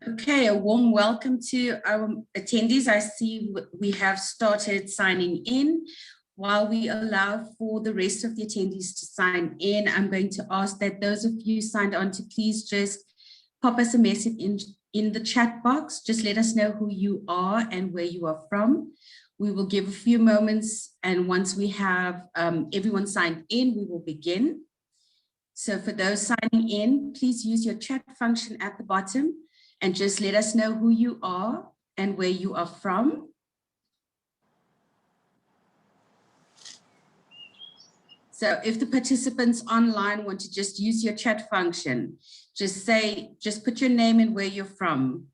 Okay, a warm welcome to our attendees. I see we have started signing in. While we allow for the rest of the attendees to sign in, I'm going to ask that those of you signed on to please just pop us a message in the chat box. Just let us know who you are and where you are from. We will give a few moments, and once we have everyone signed in, we will begin. So for those signing in, please use your chat function at the bottom and just let us know who you are and where you are from. So if the participants online want to just use your chat function, just put your name and where you're from.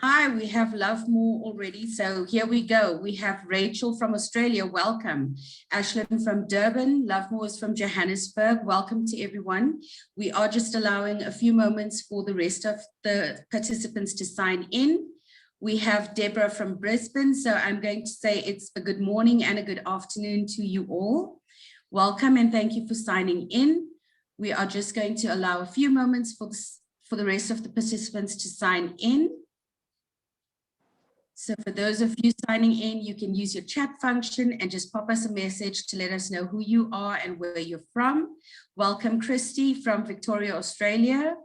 Hi, we have Love More already. So here we go. We have Rachel from Australia. Welcome. Ashlyn from Durban. Love More is from Johannesburg. Welcome to everyone. We are just allowing a few moments for the rest of the participants to sign in. We have Deborah from Brisbane. So I'm going to say it's a good morning and a good afternoon to you all. Welcome and thank you for signing in. We are just going to allow a few moments for the rest of the participants to sign in. So for those of you signing in, you can use your chat function and just pop us a message to let us know who you are and where you're from. Welcome, Christy from Victoria, Australia.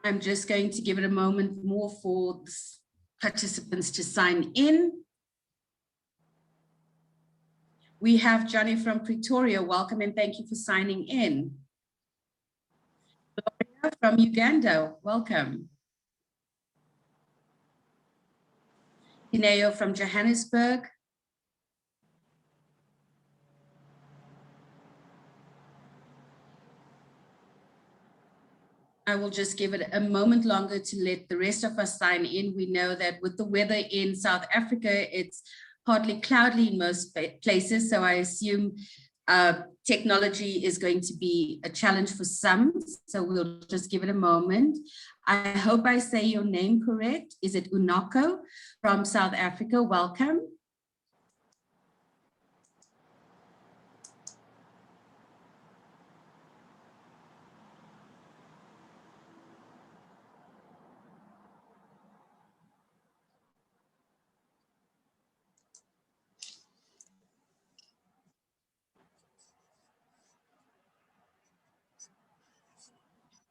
I'm just going to give it a moment more for participants to sign in. We have Johnny from Pretoria. Welcome and thank you for signing in. Gloria from Uganda. Welcome. Ineo from Johannesburg. I will just give it a moment longer to let the rest of us sign in. We know that with the weather in South Africa, it's partly cloudy in most places. So I assume technology is going to be a challenge for some. So we'll just give it a moment. I hope I say your name correct. Is it Unako from South Africa? Welcome.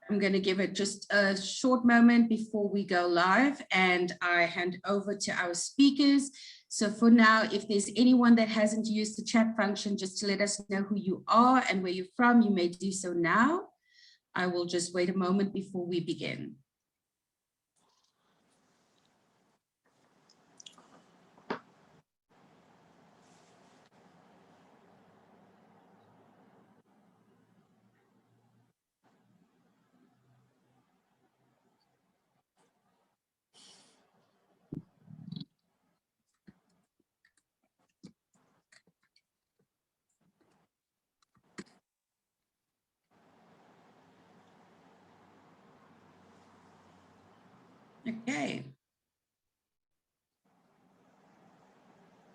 I'm going to give it just a short moment before we go live and I hand over to our speakers. So for now, if there's anyone that hasn't used the chat function, just to let us know who you are and where you're from, you may do so now. I will just wait a moment before we begin. Okay.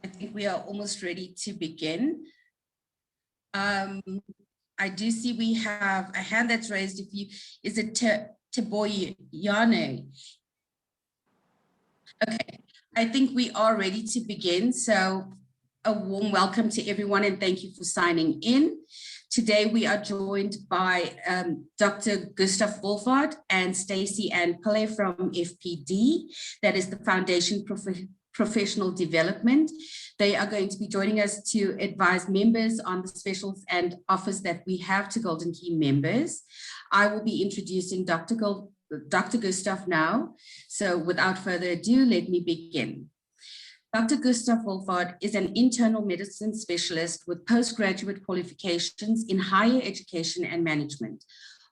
I think we are almost ready to begin. I do see we have a hand that's raised. If you, is it Teboyane? Okay, I think we are ready to begin. So a warm welcome to everyone and thank you for signing in. Today we are joined by Dr. Gustav Wolfhard and Stacey Ann Pillay from FPD, that is the Foundation Professional Development. They are going to be joining us to advise members on the specials and offers that we have to Golden Key members. I will be introducing Dr. Gustav now. So without further ado, let me begin. Dr. Gustav Wolfhard is an internal medicine specialist with postgraduate qualifications in higher education and management.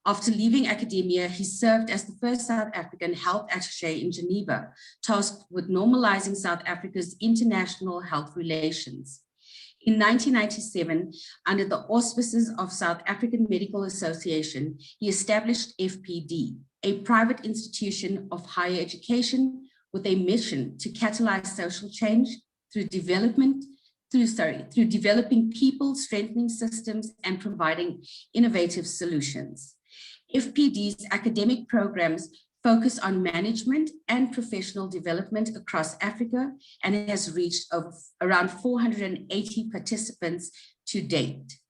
After leaving academia, he served as the first South African health attaché in Geneva, tasked with normalizing South Africa's international health relations. In 1997, under the auspices of South African Medical Association, he established FPD, a private institution of higher education with a mission to catalyze social change through developing people, strengthening systems, and providing innovative solutions. FPD's academic programs focus on management and professional development across Africa, and it has reached around 480 participants to date.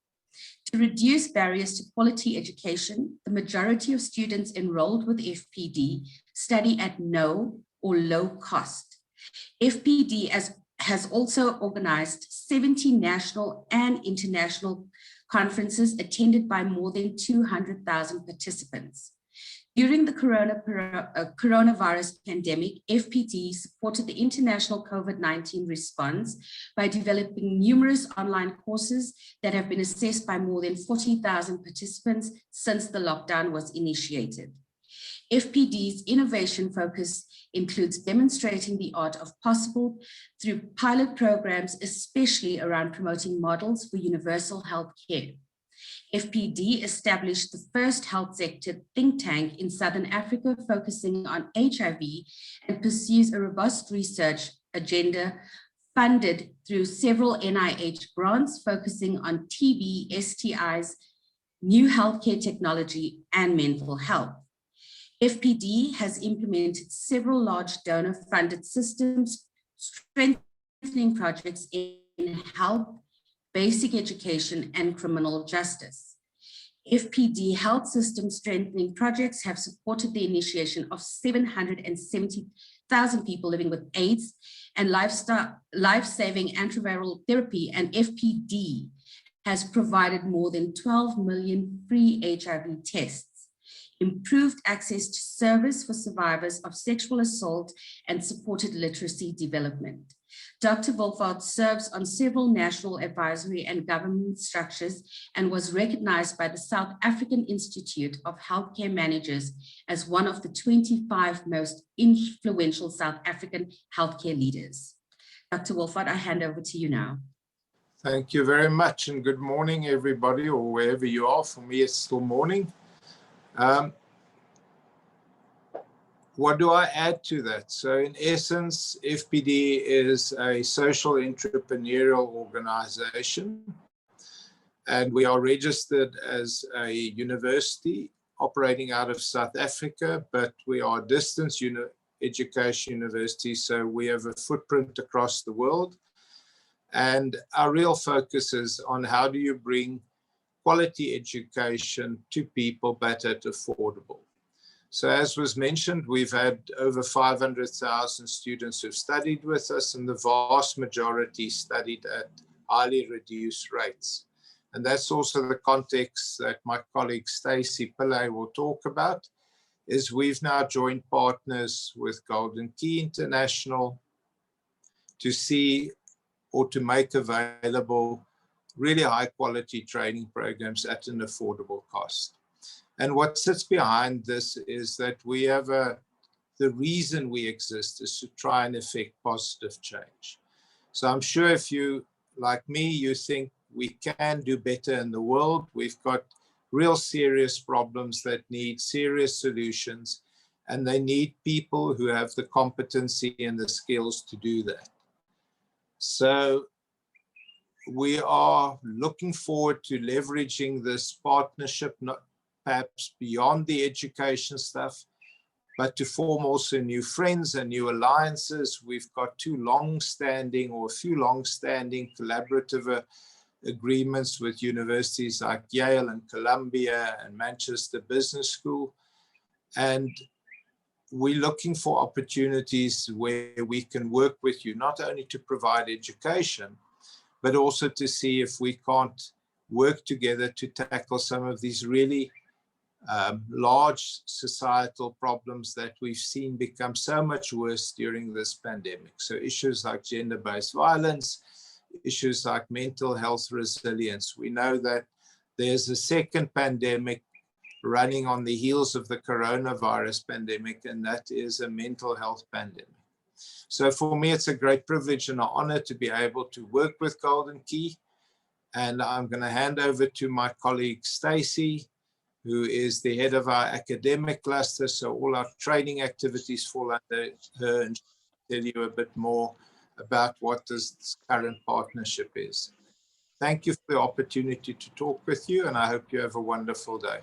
To reduce barriers to quality education, the majority of students enrolled with FPD study at no or low cost. FPD has also organized 70 national and international conferences attended by more than 200,000 participants. During the coronavirus pandemic, FPD supported the international COVID-19 response by developing numerous online courses that have been assessed by more than 40,000 participants since the lockdown was initiated. FPD's innovation focus includes demonstrating the art of possible through pilot programs, especially around promoting models for universal health care. FPD established the first health sector think tank in Southern Africa focusing on HIV and pursues a robust research agenda funded through several NIH grants focusing on TB, STIs, new healthcare technology, and mental health. FPD has implemented several large donor-funded systems, strengthening projects in health, basic education, and criminal justice. FPD health system strengthening projects have supported the initiation of 770,000 people living with AIDS and life-saving antiviral therapy, and FPD has provided more than 12 million free HIV tests, improved access to service for survivors of sexual assault, and supported literacy development. Dr. Wolfart serves on several national advisory and government structures and was recognized by the South African Institute of Healthcare Managers as one of the 25 most influential South African healthcare leaders. Dr. Wolfart, I hand over to you now. Thank you very much, and good morning, everybody, or wherever you are. For me, it's still morning. What do I add to that? So in essence, FPD is a social entrepreneurial organization, and we are registered as a university operating out of South Africa, but we are a distance education university, so we have a footprint across the world. And our real focus is on how do you bring quality education to people, but at affordable. So as was mentioned, we've had over 500,000 students who've studied with us, and the vast majority studied at highly reduced rates. And that's also the context that my colleague Stacey Pillay will talk about, is we've now joined partners with Golden Key International to see or to make available really high quality training programs at an affordable cost. And what sits behind this is that we have the reason we exist is to try and effect positive change. So I'm sure if you, like me, you think we can do better in the world. We've got real serious problems that need serious solutions, and they need people who have the competency and the skills to do that. So we are looking forward to leveraging this partnership, not perhaps beyond the education stuff, but to form also new friends and new alliances. We've got a few long-standing collaborative agreements with universities like Yale and Columbia and Manchester Business School. And we're looking for opportunities where we can work with you, not only to provide education, but also to see if we can't work together to tackle some of these really large societal problems that we've seen become so much worse during this pandemic. So issues like gender-based violence, issues like mental health resilience. We know that there's a second pandemic running on the heels of the coronavirus pandemic, and that is a mental health pandemic. So for me, it's a great privilege and an honor to be able to work with Golden Key. And I'm going to hand over to my colleague, Stacey, who is the head of our academic cluster. So all our training activities fall under her, and she'll tell you a bit more about what this current partnership is. Thank you for the opportunity to talk with you, and I hope you have a wonderful day.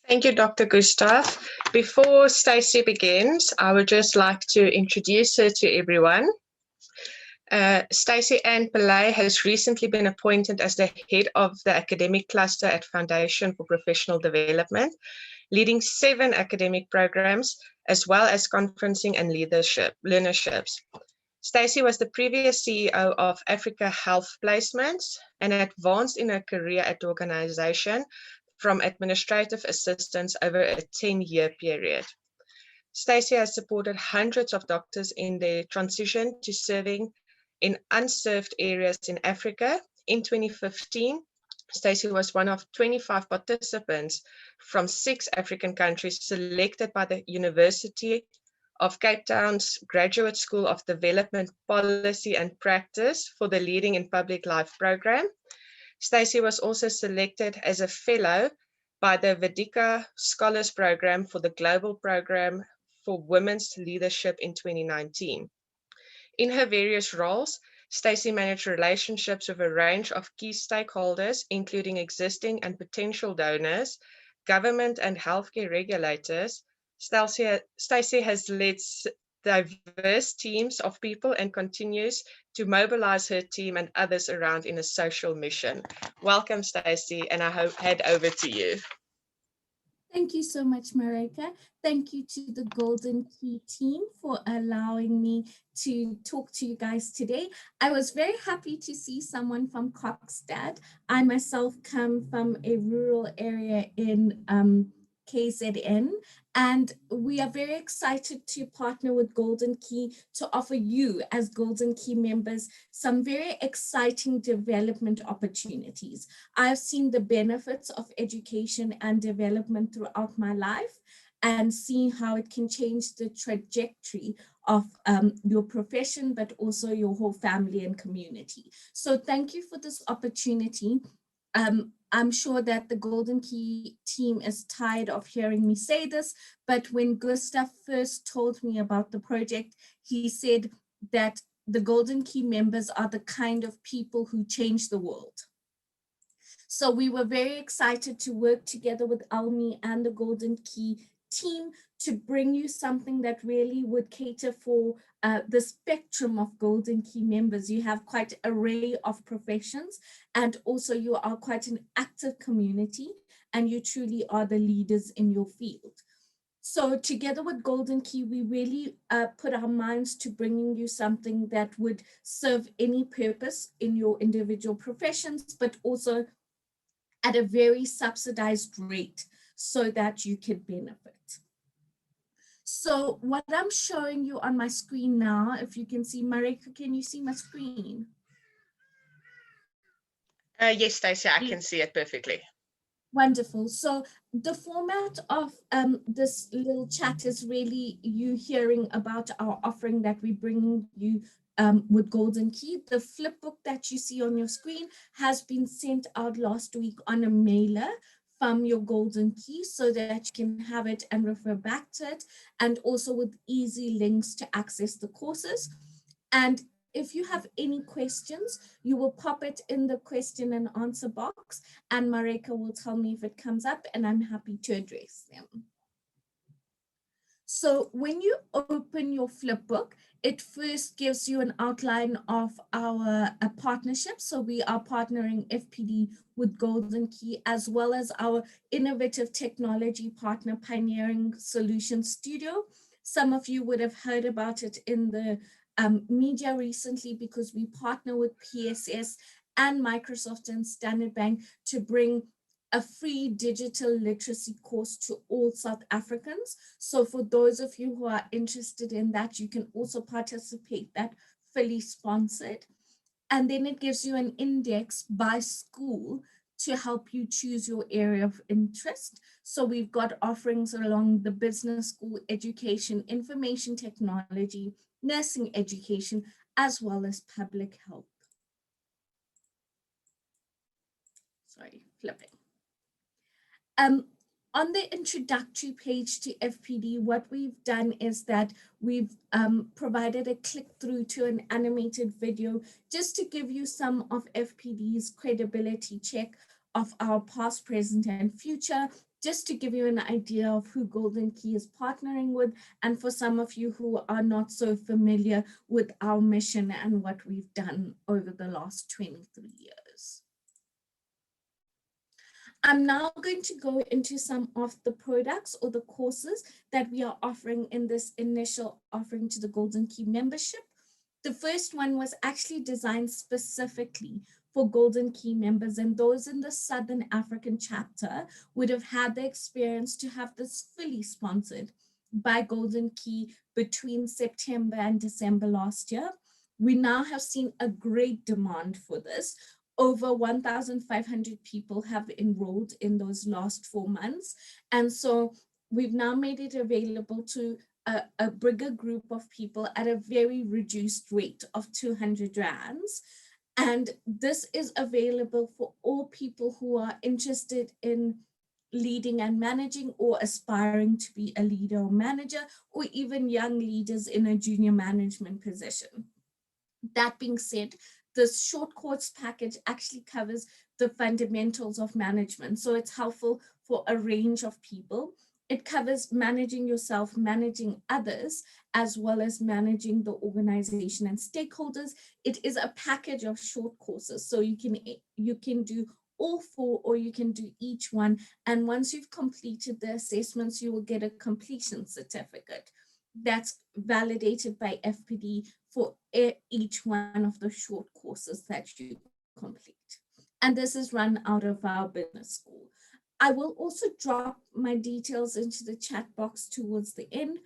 Thank you, Dr. Gustav. Before Stacey begins, I would just like to introduce her to everyone. Stacey Ann Pillay has recently been appointed as the head of the academic cluster at Foundation for Professional Development, leading 7 academic programs, as well as conferencing and leaderships. Stacey was the previous CEO of Africa Health Placements and advanced in her career at the organization from administrative assistance over a 10-year period. Stacey has supported hundreds of doctors in their transition to serving in unserved areas in Africa. In 2015, Stacey was one of 25 participants from 6 African countries selected by the University of Cape Town's Graduate School of Development Policy and Practice for the Leading in Public Life program. Stacey was also selected as a fellow by the Vedika Scholars Program for the Global Program for Women's Leadership in 2019. In her various roles, Stacey managed relationships with a range of key stakeholders, including existing and potential donors, government and healthcare regulators. Stacey has led diverse teams of people and continues to mobilize her team and others around in a social mission. Welcome, Stacey, and I hand over to you. Thank you so much, Marika. Thank you to the Golden Key team for allowing me to talk to you guys today. I was very happy to see someone from Kokstad. I myself come from a rural area in KZN, and we are very excited to partner with Golden Key to offer you as Golden Key members some very exciting development opportunities. I've seen the benefits of education and development throughout my life and seeing how it can change the trajectory of your profession, but also your whole family and community. So thank you for this opportunity. I'm sure that the Golden Key team is tired of hearing me say this, but when Gustav first told me about the project, he said that the Golden Key members are the kind of people who change the world. So we were very excited to work together with Almi and the Golden Key team to bring you something that really would cater for the spectrum of Golden Key members. You have quite an array of professions, and also you are quite an active community, and you truly are the leaders in your field. So together with Golden Key, we really put our minds to bringing you something that would serve any purpose in your individual professions, but also at a very subsidized rate so that you could benefit. So what I'm showing you on my screen now, if you can see, Marika, can you see my screen? Yes, Stacey, I can see it perfectly. Wonderful. So the format of this little chat is really you hearing about our offering that we bring you with Golden Key. The flip book that you see on your screen has been sent out last week on a mailer from your Golden Key so that you can have it and refer back to it, and also with easy links to access the courses. And if you have any questions, you will pop it in the question and answer box, and Marika will tell me if it comes up, and I'm happy to address them. So when you open your flip book, it first gives you an outline of our partnership. So we are partnering FPD with Golden Key, as well as our innovative technology partner, Pioneering Solutions Studio. Some of you would have heard about it in the media recently, because we partner with PSS and Microsoft and Standard Bank to bring a free digital literacy course to all South Africans. So for those of you who are interested in that, you can also participate, that fully sponsored. And then it gives you an index by school to help you choose your area of interest. So we've got offerings along the business school, education, information technology, nursing education, as well as public health. sorry, flipping. On the introductory page to FPD, what we've done is that we've provided a click through to an animated video just to give you some of FPD's credibility check of our past, present, and future, just to give you an idea of who Golden Key is partnering with, and for some of you who are not so familiar with our mission and what we've done over the last 23 years. I'm now going to go into some of the products or the courses that we are offering in this initial offering to the Golden Key membership. The first one was actually designed specifically for Golden Key members, and those in the Southern African chapter would have had the experience to have this fully sponsored by Golden Key between September and December last year. We now have seen a great demand for this. Over 1,500 people have enrolled in those last 4 months. And so we've now made it available to a bigger group of people at a very reduced rate of 200 rands. And this is available for all people who are interested in leading and managing, or aspiring to be a leader or manager, or even young leaders in a junior management position. That being said, this short course package actually covers the fundamentals of management. So it's helpful for a range of people. It covers managing yourself, managing others, as well as managing the organization and stakeholders. It is a package of short courses. So you can do all 4, or you can do each one. And once you've completed the assessments, you will get a completion certificate that's validated by FPD for each one of the short courses that you complete. And this is run out of our business school. I will also drop my details into the chat box towards the end,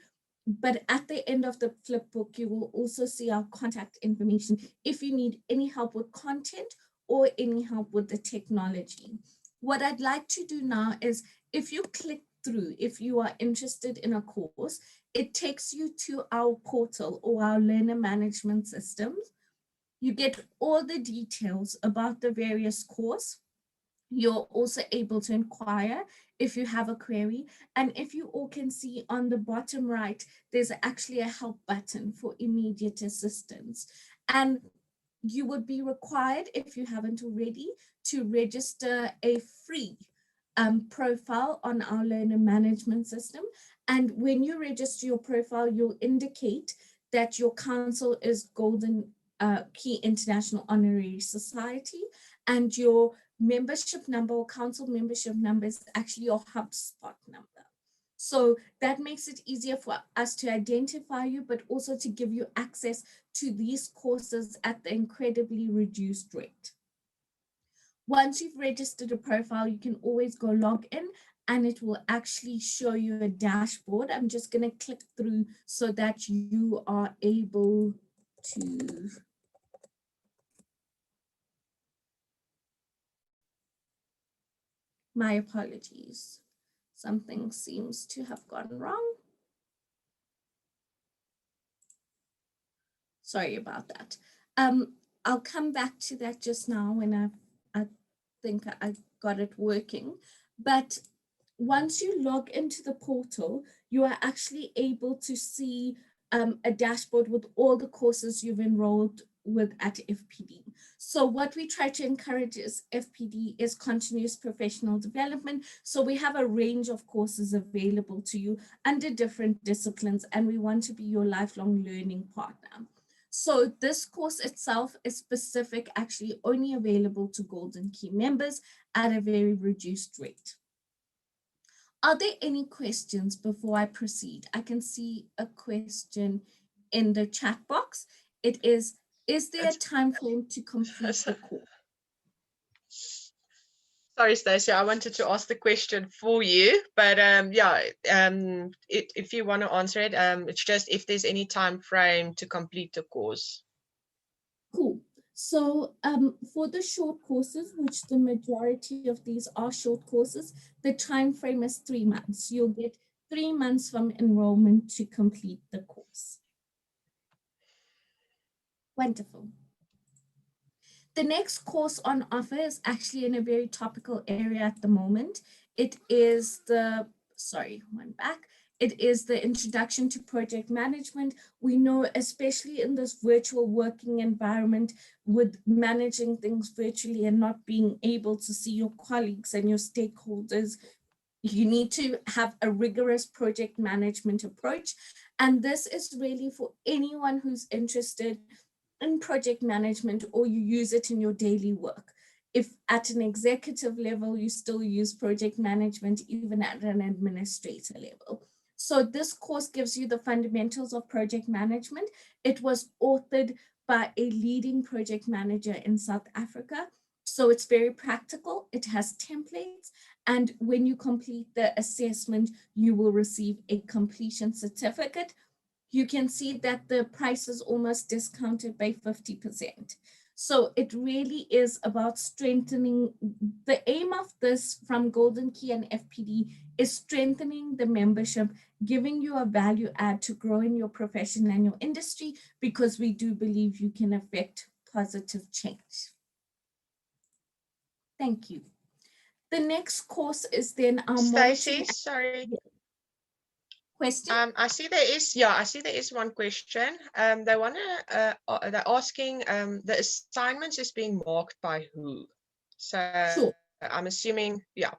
but at the end of the flip book, you will also see our contact information if you need any help with content or any help with the technology. What I'd like to do now is, if you click through, if you are interested in a course, it takes you to our portal or our learner management systems. You get all the details about the various course. You're also able to inquire if you have a query. And if you all can see on the bottom right, there's actually a help button for immediate assistance. And you would be required, if you haven't already, to register a free profile on our learner management system. And when you register your profile, you'll indicate that your council is Golden Key International Honorary Society, and your membership number or council membership number is actually your HubSpot number. So that makes it easier for us to identify you, but also to give you access to these courses at the incredibly reduced rate. Once you've registered a profile, you can always go log in and it will actually show you a dashboard. I'm just going to click through so that you are able to my apologies. Something seems to have gone wrong. Sorry about that. I'll come back to that just now when I think I got it working. But once you log into the portal, you are actually able to see a dashboard with all the courses you've enrolled with at FPD. So what we try to encourage is FPD is continuous professional development. So we have a range of courses available to you under different disciplines, and we want to be your lifelong learning partner. So this course itself is specific, actually only available to Golden Key members at a very reduced rate. Are there any questions before I proceed? I can see a question in the chat box. It is there a time frame to complete the course? Sorry, Stacey, I wanted to ask the question for you, but if you want to answer it, it's just if there's any time frame to complete the course. Cool. So for the short courses, which the majority of these are short courses, the time frame is 3 months. You'll get 3 months from enrollment to complete the course. Wonderful. The next course on offer is actually in a very topical area at the moment. It is the, sorry, one back. It is the introduction to project management. We know, especially in this virtual working environment, with managing things virtually and not being able to see your colleagues and your stakeholders, you need to have a rigorous project management approach. And this is really for anyone who's interested in project management or you use it in your daily work. If at an executive level, you still use project management, even at an administrator level. So this course gives you the fundamentals of project management. It was authored by a leading project manager in South Africa. So it's very practical. It has templates. And when you complete the assessment, you will receive a completion certificate. You can see that the price is almost discounted by 50%. So it really is about strengthening. The aim of this from Golden Key and FPD is strengthening the membership, giving you a value add to grow in your profession and your industry, because we do believe you can affect positive change. Thank you. The next course is then our Stacey, sorry. Question? I see there is one question. They're asking the assignments is being marked by who? So Sure. I'm assuming, yeah.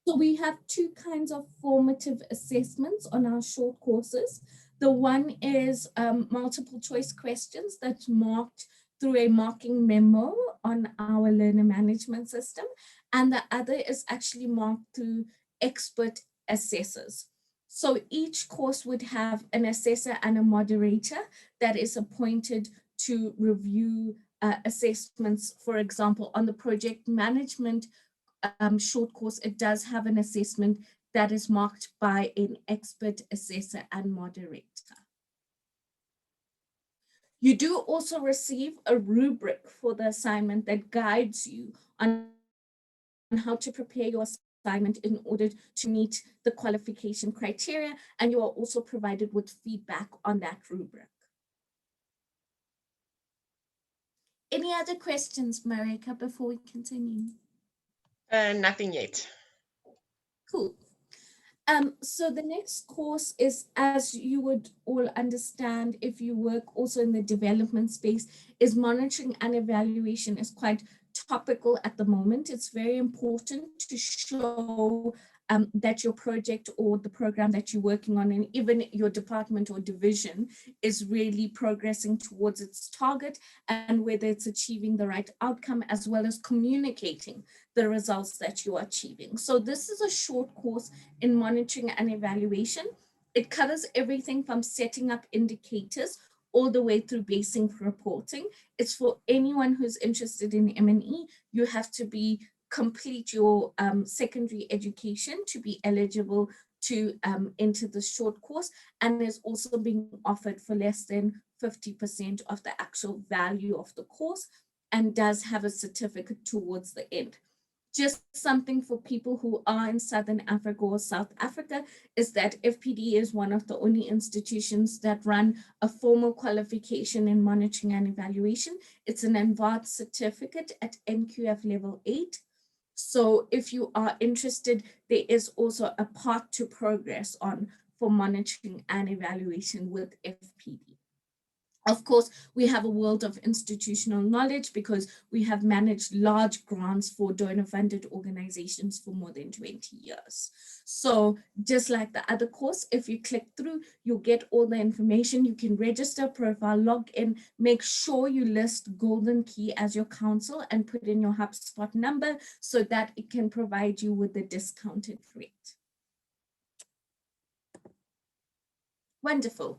So we have two kinds of formative assessments on our short courses. The one is multiple choice questions that's marked through a marking memo on our learner management system. And the other is actually marked through expert assessors. So each course would have an assessor and a moderator that is appointed to review assessments. For example, on the project management short course, it does have an assessment that is marked by an expert assessor and moderator. You do also receive a rubric for the assignment that guides you on how to prepare your assignment in order to meet the qualification criteria, and you are also provided with feedback on that rubric. Any other questions, Marika, before we continue? Nothing yet. Cool. So the next course is, as you would all understand, if you work also in the development space, is monitoring and evaluation is quite topical at the moment. It's very important to show that your project or the program that you're working on, and even your department or division, is really progressing towards its target, and whether it's achieving the right outcome, as well as communicating the results that you are achieving. So this is a short course in monitoring and evaluation. It covers everything from setting up indicators all the way through basic reporting. It's for anyone who's interested in M&E. You have to complete your secondary education to be eligible to enter the short course, and is also being offered for less than 50% of the actual value of the course, and does have a certificate towards the end. Just something for people who are in Southern Africa or South Africa is that FPD is one of the only institutions that run a formal qualification in monitoring and evaluation. It's an advanced certificate at NQF level 8. So if you are interested, there is also a path to progress on for monitoring and evaluation with FPD. Of course, we have a world of institutional knowledge because we have managed large grants for donor-funded organizations for more than 20 years. So just like the other course, if you click through, you'll get all the information. You can register, profile, log in, make sure you list Golden Key as your counsel and put in your HubSpot number so that it can provide you with the discounted rate. Wonderful.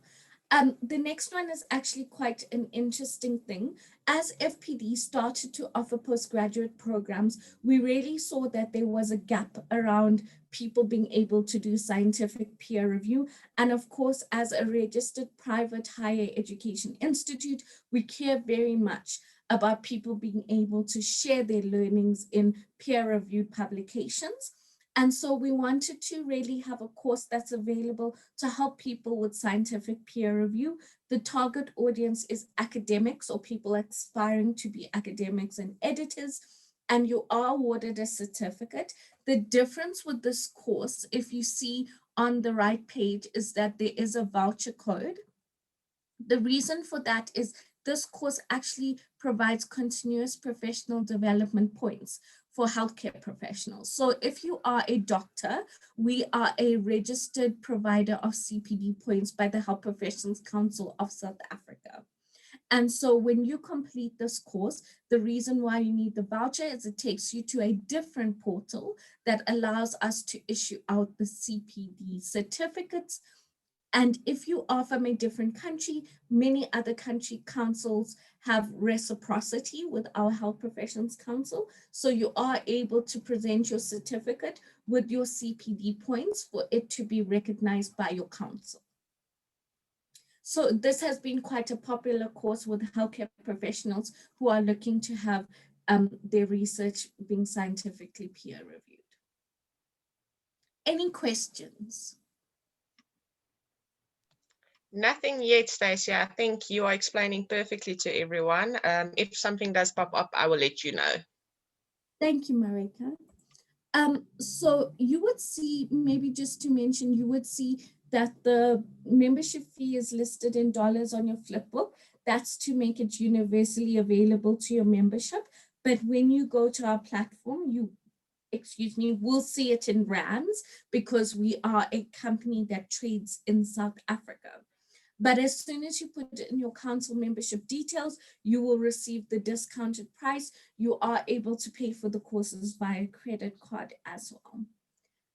The next one is actually quite an interesting thing. As FPD started to offer postgraduate programs, we really saw that there was a gap around people being able to do scientific peer review. And of course, as a registered private higher education institute, we care very much about people being able to share their learnings in peer-reviewed publications. And so we wanted to really have a course that's available to help people with scientific peer review. The target audience is academics or people aspiring to be academics and editors, and you are awarded a certificate. The difference with this course, if you see on the right page, is that there is a voucher code. The reason for that is this course actually provides continuous professional development points for healthcare professionals. So if you are a doctor, we are a registered provider of CPD points by the Health Professions Council of South Africa. And so when you complete this course, the reason why you need the voucher is it takes you to a different portal that allows us to issue out the CPD certificates. And if you are from a different country, many other country councils have reciprocity with our Health Professions Council. So you are able to present your certificate with your CPD points for it to be recognized by your council. So this has been quite a popular course with healthcare professionals who are looking to have their research being scientifically peer reviewed. Any questions? Nothing yet, Stacey. I think you are explaining perfectly to everyone. If something does pop up, I will let you know. Thank you, Marika. So you would see, maybe just to mention, you would see that the membership fee is listed in dollars on your flipbook. That's to make it universally available to your membership. But when you go to our platform, you will see it in rands because we are a company that trades in South Africa. But as soon as you put in your council membership details, you will receive the discounted price. You are able to pay for the courses via credit card as well.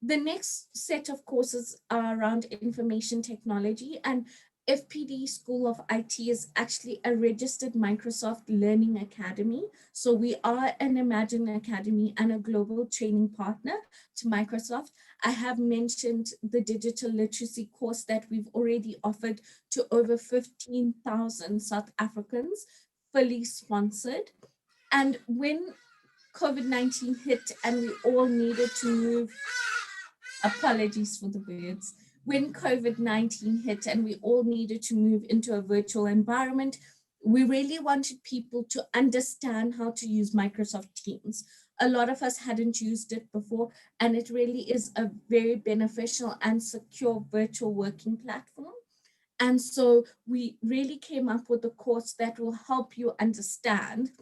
The next set of courses are around information technology, and FPD School of IT is actually a registered Microsoft Learning Academy. So we are an Imagine Academy and a global training partner to Microsoft. I have mentioned the digital literacy course that we've already offered to over 15,000 South Africans, fully sponsored. And when COVID-19 hit and we all needed to move, apologies for the birds, when COVID-19 hit and we all needed to move into a virtual environment, we really wanted people to understand how to use Microsoft Teams. A lot of us hadn't used it before, and it really is a very beneficial and secure virtual working platform. And so we really came up with a course that will help you understand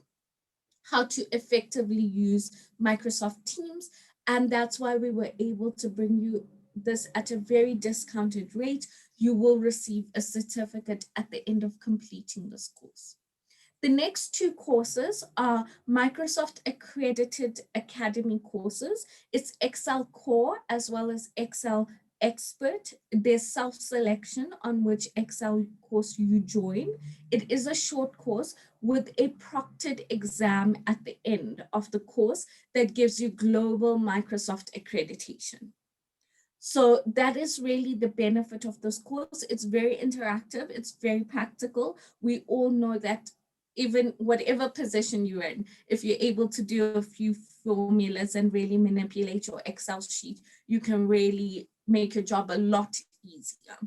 how to effectively use Microsoft Teams. And that's why we were able to bring you this at a very discounted rate. You will receive a certificate at the end of completing this course. The next two courses are Microsoft accredited academy courses. It's Excel Core as well as Excel Expert. There's self-selection on which Excel course you join. It is a short course with a proctored exam at the end of the course that gives you global Microsoft accreditation. So that is really the benefit of this course. It's very interactive. It's very practical. We all know that even whatever position you're in, if you're able to do a few formulas and really manipulate your Excel sheet, you can really make your job a lot easier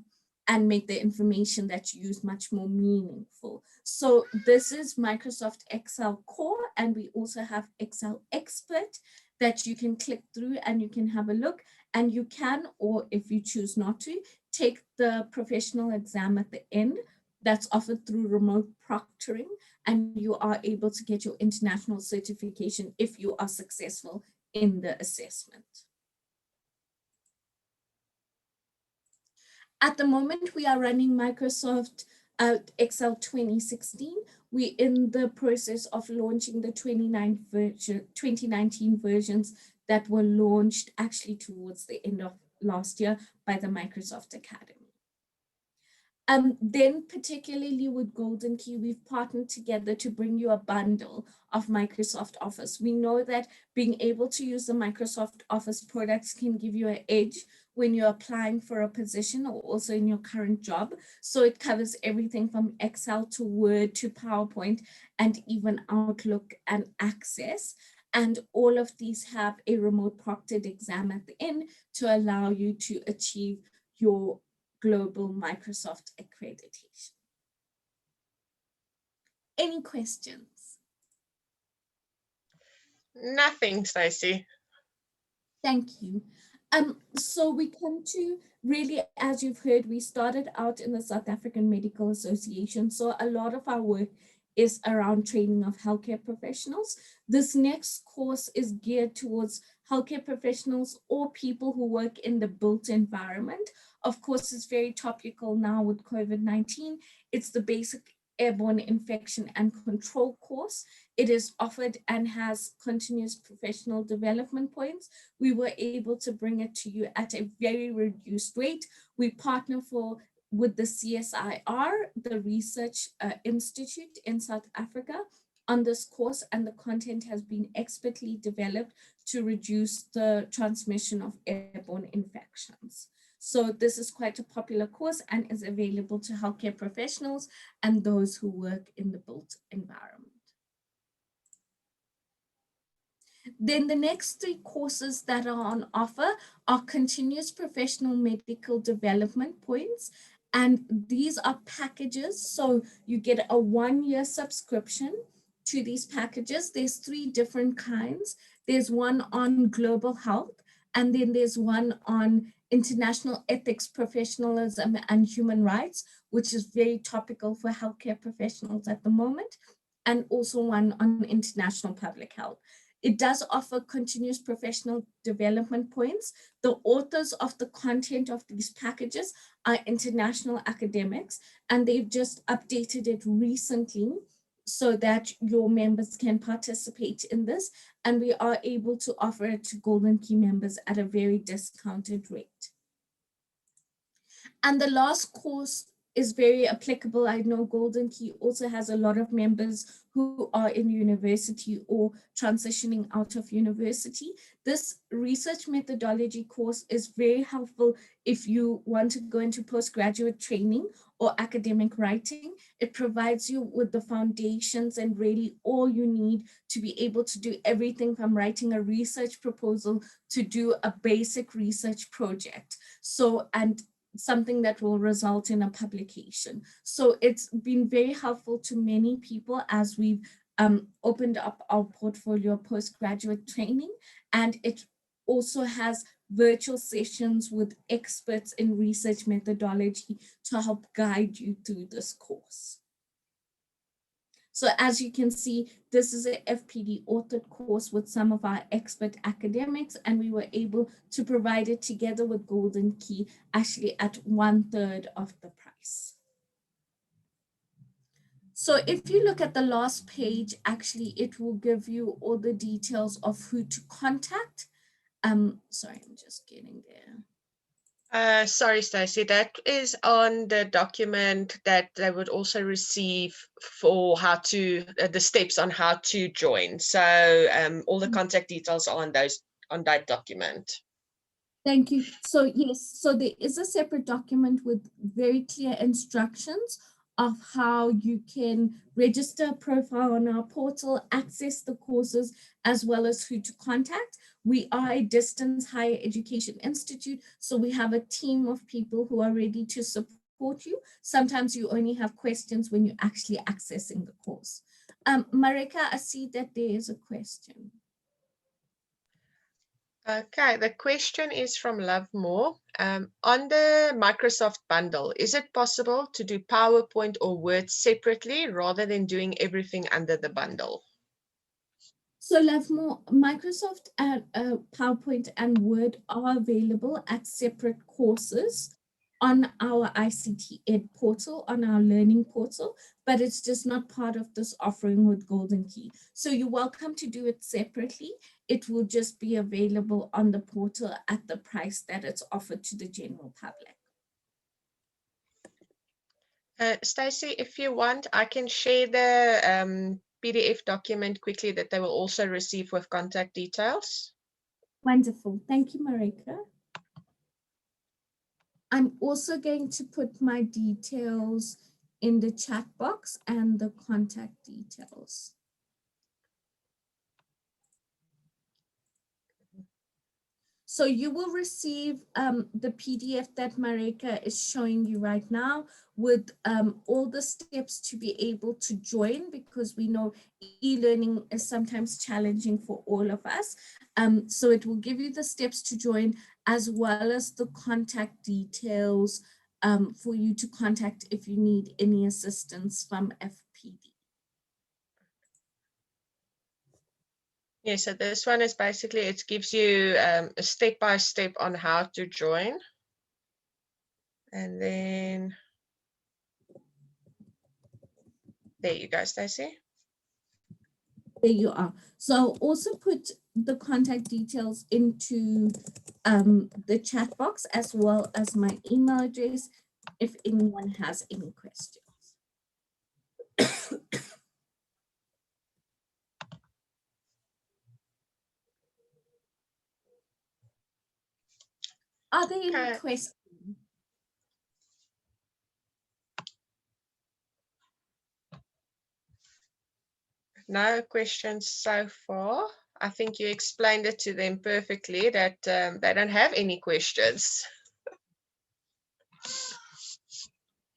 and make the information that you use much more meaningful. So this is Microsoft Excel Core, and we also have Excel Expert that you can click through and you can have a look, and you can, or if you choose not to, take the professional exam at the end that's offered through remote proctoring, and you are able to get your international certification if you are successful in the assessment. At the moment, we are running Microsoft Excel 2016. We're in the process of launching the 2019 versions that were launched actually towards the end of last year by the Microsoft Academy. Then particularly with Golden Key, we've partnered together to bring you a bundle of Microsoft Office. We know that being able to use the Microsoft Office products can give you an edge when you're applying for a position or also in your current job. So it covers everything from Excel to Word to PowerPoint and even Outlook and Access. And all of these have a remote proctored exam at the end to allow you to achieve your global Microsoft accreditation. Any questions? Nothing, Stacey. Thank you. So we come to really, as you've heard, we started out in the South African Medical Association. So a lot of our work is around training of healthcare professionals. This next course is geared towards healthcare professionals or people who work in the built environment. Of course, it's very topical now with COVID-19. It's the basic airborne infection and control course. It is offered and has continuous professional development points. We were able to bring it to you at a very reduced rate. We partner with the CSIR, the Research Institute in South Africa, on this course, and the content has been expertly developed to reduce the transmission of airborne infections. So this is quite a popular course and is available to healthcare professionals and those who work in the built environment. Then the next 3 courses that are on offer are continuous professional medical development points. And these are packages. So you get a 1-year subscription to these packages. There's 3 different kinds. There's one on global health, and then there's one on international ethics, professionalism, and human rights, which is very topical for healthcare professionals at the moment, and also one on international public health. It does offer continuous professional development points. The authors of the content of these packages are international academics, and they've just updated it recently so that your members can participate in this. And we are able to offer it to Golden Key members at a very discounted rate. And the last course is very applicable. I know Golden Key also has a lot of members who are in university or transitioning out of university. This research methodology course is very helpful if you want to go into postgraduate training or academic writing. It provides you with the foundations and really all you need to be able to do everything from writing a research proposal to do a basic research project. So, and something that will result in a publication. So it's been very helpful to many people as we've opened up our portfolio of postgraduate training, and it also has virtual sessions with experts in research methodology to help guide you through this course. So as you can see, this is a FPD authored course with some of our expert academics, and we were able to provide it together with Golden Key actually at 1/3 of the price. So if you look at the last page, actually, it will give you all the details of who to contact. Sorry, I'm just getting there. Sorry, Stacey, that is on the document that they would also receive for how to, the steps on how to join. So all the contact details are on that document. Thank you. So yes, so there is a separate document with very clear instructions of how you can register a profile on our portal, access the courses, as well as who to contact. We are a distance higher education institute, so we have a team of people who are ready to support you. Sometimes you only have questions when you're actually accessing the course. Marika, I see that there is a question. Okay, the question is from Love More. On the Microsoft bundle, is it possible to do PowerPoint or Word separately rather than doing everything under the bundle? So Lovemore, Microsoft PowerPoint and Word are available at separate courses on our ICT Ed portal, on our learning portal, but it's just not part of this offering with Golden Key. So you're welcome to do it separately. It will just be available on the portal at the price that it's offered to the general public. Stacey, if you want, I can share the PDF document quickly that they will also receive with contact details. Wonderful. Thank you, Marika. I'm also going to put my details in the chat box and the contact details. So you will receive the PDF that Marika is showing you right now with all the steps to be able to join, because we know e-learning is sometimes challenging for all of us. So it will give you the steps to join, as well as the contact details for you to contact if you need any assistance from FPD. Yeah, so this one is basically, it gives you a step-by-step on how to join. And then, there you go, Stacey. There you are. So I'll also put the contact details into the chat box, as well as my email address if anyone has any questions. Are there any questions? No questions so far. I think you explained it to them perfectly that they don't have any questions.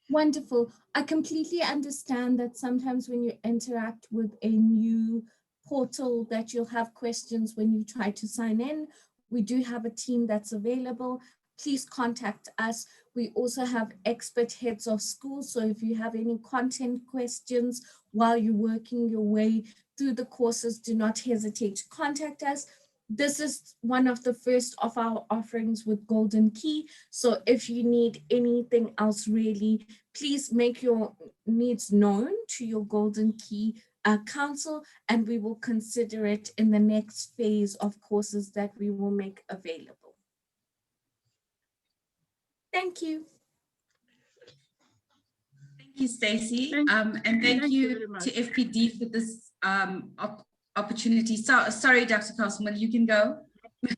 Wonderful. I completely understand that sometimes when you interact with a new portal that you'll have questions when you try to sign in. We do have a team that's available. Please contact us. We also have expert heads of school. So if you have any content questions while you're working your way through the courses, do not hesitate to contact us. This is one of the first of our offerings with Golden Key. So if you need anything else, really, please make your needs known to your Golden Key council, and we will consider it in the next phase of courses that we will make available. Thank you. Thank you, Stacey. And thank you to FPD for this opportunity. So, sorry, Dr. Castleman, you can go.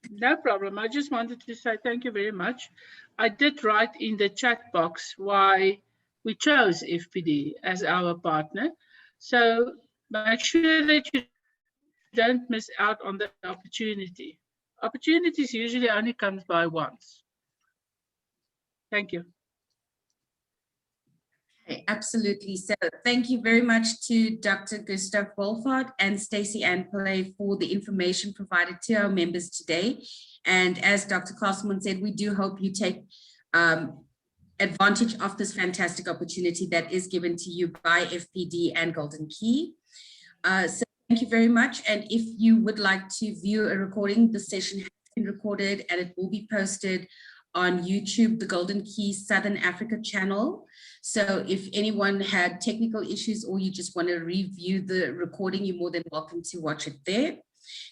No problem. I just wanted to say thank you very much. I did write in the chat box why we chose FPD as our partner. So make sure that you don't miss out on the opportunity. Opportunities usually only comes by once. Thank you. Okay, absolutely. So thank you very much to Dr. Gustav Wolfhard and Stacey Ann Pillay for the information provided to our members today. And as Dr. Castleman said, we do hope you take advantage of this fantastic opportunity that is given to you by FPD and Golden Key. So thank you very much. And if you would like to view a recording, the session has been recorded and it will be posted on YouTube, the Golden Key Southern Africa channel. So if anyone had technical issues or you just want to review the recording, you're more than welcome to watch it there.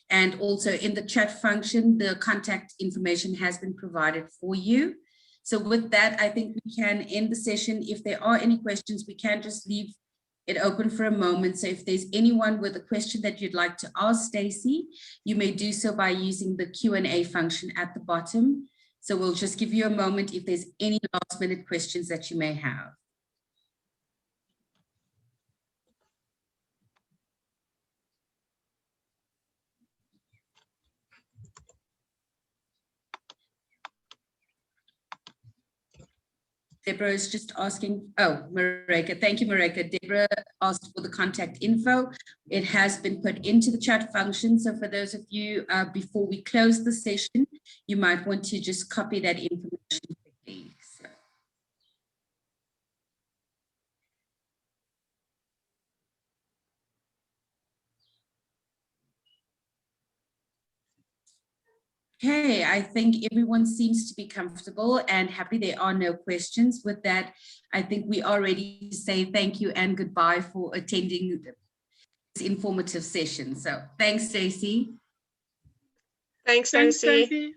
And also in the chat function, the contact information has been provided for you. So with that, I think we can end the session. If there are any questions, we can just leave it open for a moment. So if there's anyone with a question that you'd like to ask Stacey, you may do so by using the Q&A function at the bottom. So we'll just give you a moment if there's any last minute questions that you may have. Deborah is just asking, oh, Marika, thank you, Marika. Deborah asked for the contact info. It has been put into the chat function. So for those of you, before we close the session, you might want to just copy that information quickly. So. Okay, I think everyone seems to be comfortable and happy. There are no questions. With that, I think we are ready to say thank you and goodbye for attending this informative session. So thanks, Stacey. Thanks, Stacey.